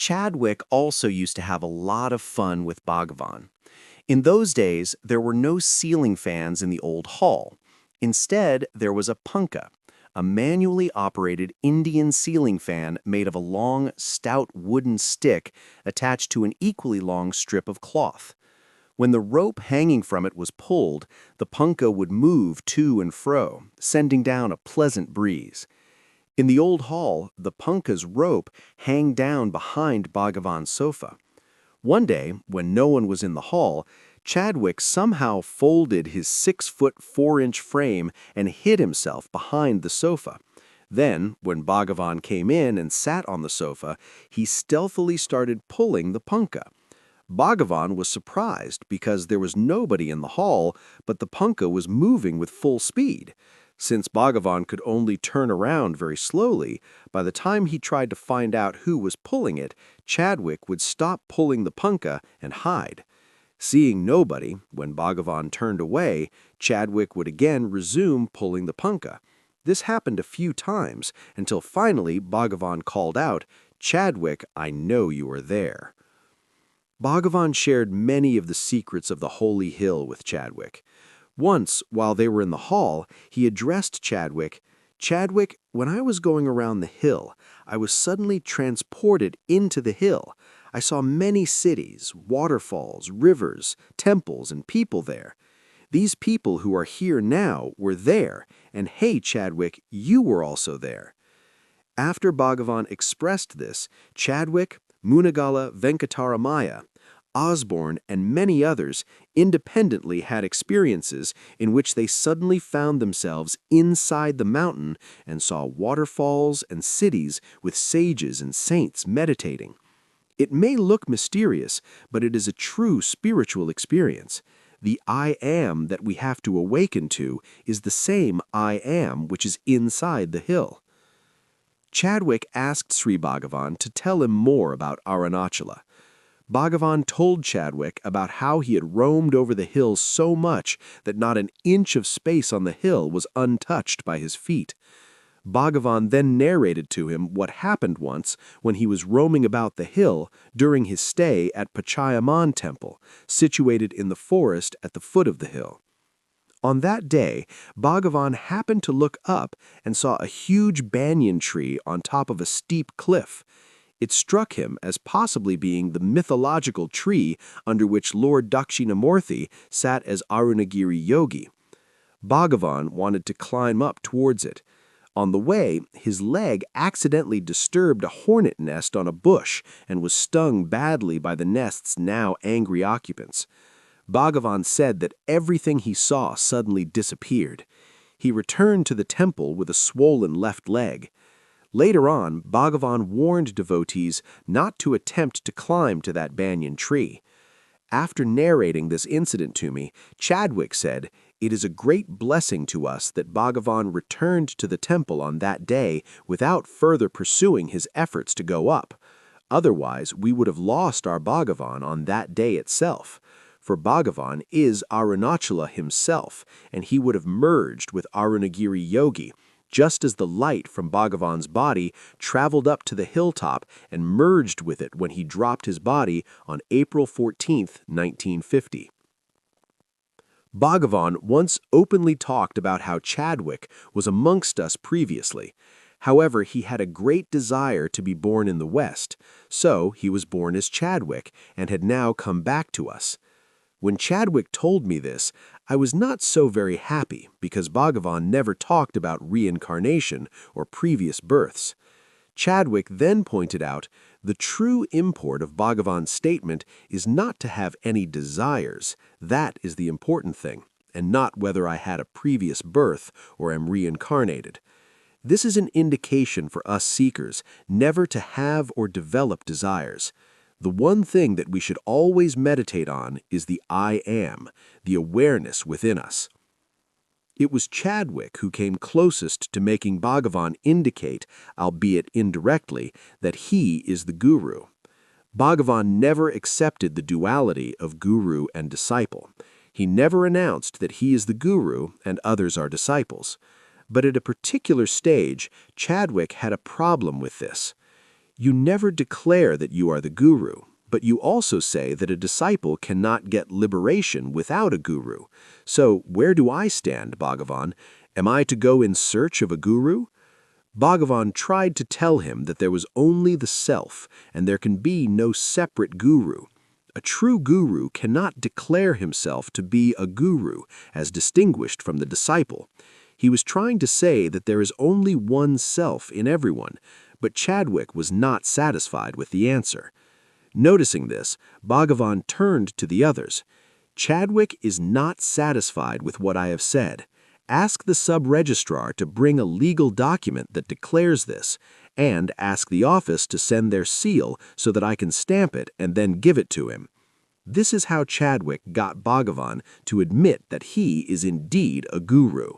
Chadwick also used to have a lot of fun with Bhagavan. In those days, there were no ceiling fans in the old hall. Instead, there was a punkah, a manually operated Indian ceiling fan made of a long, stout wooden stick attached to an equally long strip of cloth. When the rope hanging from it was pulled, the punkah would move to and fro, sending down a pleasant breeze. In the old hall, the punkah's rope hung down behind Bhagavan's sofa. One day, when no one was in the hall, Chadwick somehow folded his 6-foot 4-inch frame and hid himself behind the sofa. Then, when Bhagavan came in and sat on the sofa, he stealthily started pulling the punkah. Bhagavan was surprised because there was nobody in the hall, but the punkah was moving with full speed. Since Bhagavan could only turn around very slowly, by the time he tried to find out who was pulling it, Chadwick would stop pulling the punkah and hide. Seeing nobody, when Bhagavan turned away, Chadwick would again resume pulling the punkah. This happened a few times, until finally Bhagavan called out, "Chadwick, I know you are there." Bhagavan shared many of the secrets of the Holy Hill with Chadwick. Once, while they were in the hall, he addressed Chadwick, "Chadwick, when I was going around the hill, I was suddenly transported into the hill. I saw many cities, waterfalls, rivers, temples, and people there. These people who are here now were there, and hey, Chadwick, you were also there." After Bhagavan expressed this, Chadwick, Munagala Venkataramaya, Osborne, and many others independently had experiences in which they suddenly found themselves inside the mountain and saw waterfalls and cities with sages and saints meditating. It may look mysterious, but it is a true spiritual experience. The I Am that we have to awaken to is the same I Am which is inside the hill. Chadwick asked Sri Bhagavan to tell him more about Arunachala. Bhagavan told Chadwick about how he had roamed over the hill so much that not an inch of space on the hill was untouched by his feet. Bhagavan then narrated to him what happened once when he was roaming about the hill during his stay at Pachayaman Temple, situated in the forest at the foot of the hill. On that day, Bhagavan happened to look up and saw a huge banyan tree on top of a steep cliff. It struck him as possibly being the mythological tree under which Lord Dakshinamurthy sat as Arunagiri yogi. Bhagavan wanted to climb up towards it. On the way, his leg accidentally disturbed a hornet nest on a bush and was stung badly by the nest's now angry occupants. Bhagavan said that everything he saw suddenly disappeared. He returned to the temple with a swollen left leg. Later on, Bhagavan warned devotees not to attempt to climb to that banyan tree. After narrating this incident to me, Chadwick said, "It is a great blessing to us that Bhagavan returned to the temple on that day without further pursuing his efforts to go up. Otherwise, we would have lost our Bhagavan on that day itself. For Bhagavan is Arunachala himself, and he would have merged with Arunagiri Yogi, just as the light from Bhagavan's body traveled up to the hilltop and merged with it when he dropped his body on April 14, 1950. Bhagavan once openly talked about how Chadwick was amongst us previously. However, he had a great desire to be born in the West, so he was born as Chadwick and had now come back to us. When Chadwick told me this, I was not so very happy because Bhagavan never talked about reincarnation or previous births. Chadwick then pointed out, the true import of Bhagavan's statement is not to have any desires. That is the important thing, and not whether I had a previous birth or am reincarnated. This is an indication for us seekers never to have or develop desires. The one thing that we should always meditate on is the I Am, the awareness within us. It was Chadwick who came closest to making Bhagavan indicate, albeit indirectly, that he is the guru. Bhagavan never accepted the duality of guru and disciple. He never announced that he is the guru and others are disciples. But at a particular stage, Chadwick had a problem with this. You never declare that you are the guru, but you also say that a disciple cannot get liberation without a guru. So where do I stand, Bhagavan? Am I to go in search of a guru? Bhagavan tried to tell him that there was only the self, and there can be no separate guru. A true guru cannot declare himself to be a guru, as distinguished from the disciple. He was trying to say that there is only one self in everyone, but Chadwick was not satisfied with the answer. Noticing this, Bhagavan turned to the others. Chadwick is not satisfied with what I have said. Ask the sub-registrar to bring a legal document that declares this, and ask the office to send their seal so that I can stamp it and then give it to him. This is how Chadwick got Bhagavan to admit that he is indeed a guru.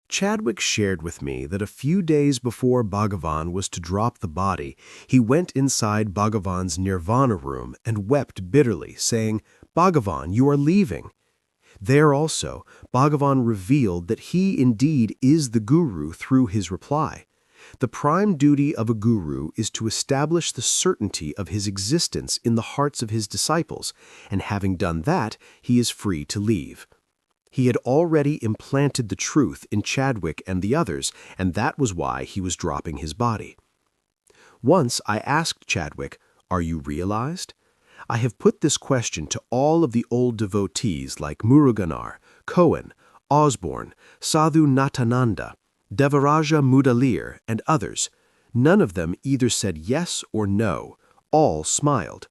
Chadwick shared with me that a few days before Bhagavan was to drop the body, he went inside Bhagavan's nirvana room and wept bitterly, saying, "Bhagavan, you are leaving." There also, Bhagavan revealed that he indeed is the guru through his reply. The prime duty of a guru is to establish the certainty of his existence in the hearts of his disciples, and having done that, he is free to leave. He had already implanted the truth in Chadwick and the others, and that was why he was dropping his body. Once I asked Chadwick, "Are you realized?" I have put this question to all of the old devotees like Muruganar, Cohen, Osborne, Sadhu Natananda, Devaraja Mudalir, and others. None of them either said yes or no. All smiled.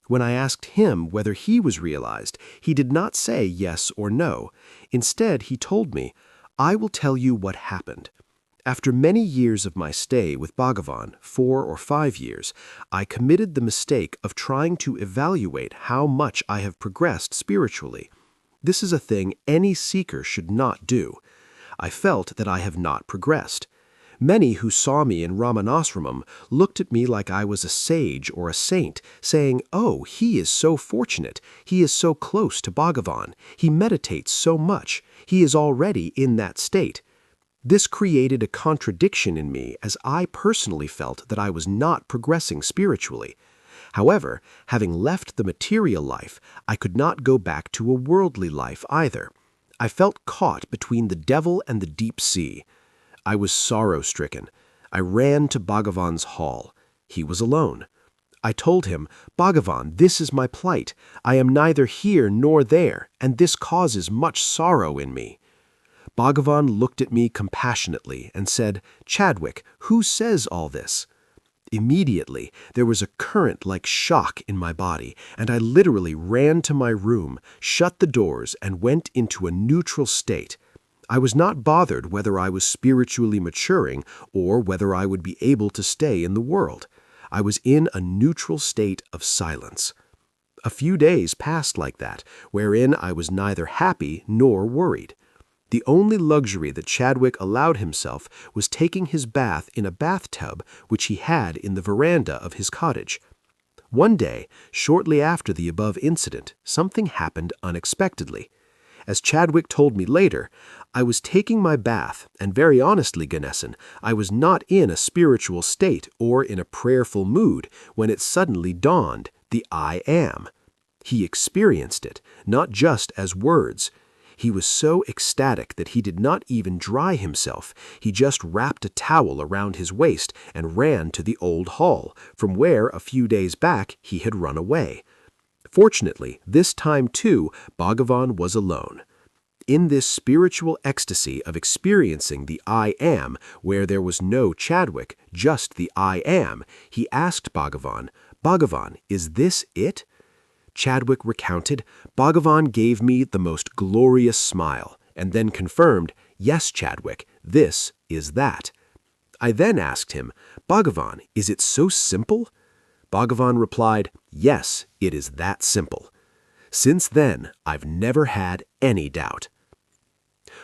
When I asked him whether he was realized, he did not say yes or no. Instead, he told me, "I will tell you what happened. After many years of my stay with Bhagavan, 4 or 5 years, I committed the mistake of trying to evaluate how much I have progressed spiritually. This is a thing any seeker should not do. I felt that I have not progressed. Many who saw me in Ramanasramam looked at me like I was a sage or a saint, saying, 'Oh, he is so fortunate. He is so close to Bhagavan. He meditates so much. He is already in that state.' This created a contradiction in me, as I personally felt that I was not progressing spiritually. However, having left the material life, I could not go back to a worldly life either. I felt caught between the devil and the deep sea. I was sorrow-stricken. I ran to Bhagavan's hall. He was alone. I told him, "Bhagavan, this is my plight. I am neither here nor there, and this causes much sorrow in me." Bhagavan looked at me compassionately and said, "Chadwick, who says all this?" Immediately, there was a current-like shock in my body, and I literally ran to my room, shut the doors, and went into a neutral state. I was not bothered whether I was spiritually maturing or whether I would be able to stay in the world. I was in a neutral state of silence. A few days passed like that, wherein I was neither happy nor worried. The only luxury that Chadwick allowed himself was taking his bath in a bathtub which he had in the veranda of his cottage. One day, shortly after the above incident, something happened unexpectedly. As Chadwick told me later, I was taking my bath, and very honestly, Ganesan, I was not in a spiritual state or in a prayerful mood when it suddenly dawned, the I am. He experienced it, not just as words. He was so ecstatic that he did not even dry himself. He just wrapped a towel around his waist and ran to the old hall, from where a few days back he had run away. Fortunately, this time too, Bhagavan was alone. In this spiritual ecstasy of experiencing the I am, where there was no Chadwick, just the I am, he asked Bhagavan, "Bhagavan, is this it?" Chadwick recounted, "Bhagavan gave me the most glorious smile, and then confirmed, 'Yes, Chadwick, this is that.' I then asked him, 'Bhagavan, is it so simple?' Bhagavan replied, 'Yes, it is that simple.' Since then, I've never had any doubt."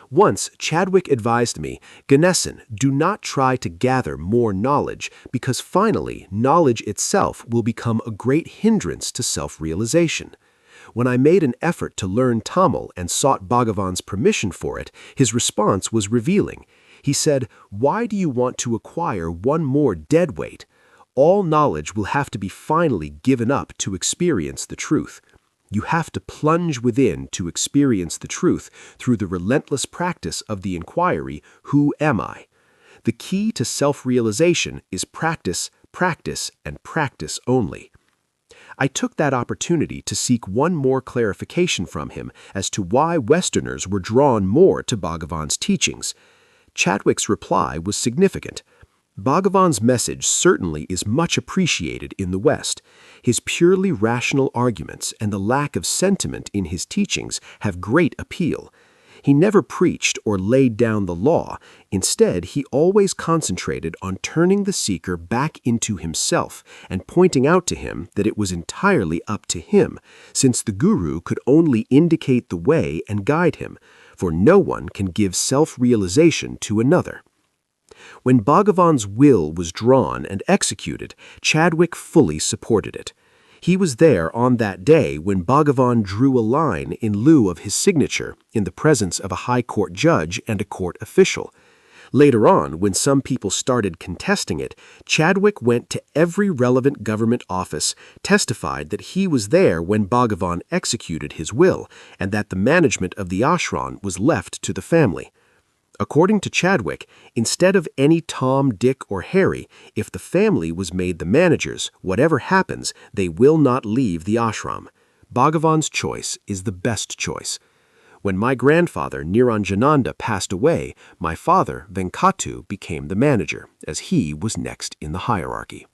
Once, Chadwick advised me, "Ganesan, do not try to gather more knowledge, because finally, knowledge itself will become a great hindrance to self-realization." When I made an effort to learn Tamil and sought Bhagavan's permission for it, his response was revealing. He said, "Why do you want to acquire one more dead weight? All knowledge will have to be finally given up to experience the truth. You have to plunge within to experience the truth through the relentless practice of the inquiry, who am I? The key to self-realization is practice, practice, and practice only. I took that opportunity to seek one more clarification from him as to why Westerners were drawn more to Bhagavan's teachings. Chadwick's reply was significant. Bhagavan's message certainly is much appreciated in the West. His purely rational arguments and the lack of sentiment in his teachings have great appeal. He never preached or laid down the law. Instead, he always concentrated on turning the seeker back into himself and pointing out to him that it was entirely up to him, since the guru could only indicate the way and guide him, for no one can give self-realization to another. When Bhagavan's will was drawn and executed, Chadwick fully supported it. He was there on that day when Bhagavan drew a line in lieu of his signature in the presence of a high court judge and a court official. Later on, when some people started contesting it, Chadwick went to every relevant government office, testified that he was there when Bhagavan executed his will, and that the management of the ashram was left to the family. According to Chadwick, instead of any Tom, Dick, or Harry, if the family was made the managers, whatever happens, they will not leave the ashram. Bhagavan's choice is the best choice. When my grandfather, Niranjananda, passed away, my father, Venkatu, became the manager, as he was next in the hierarchy.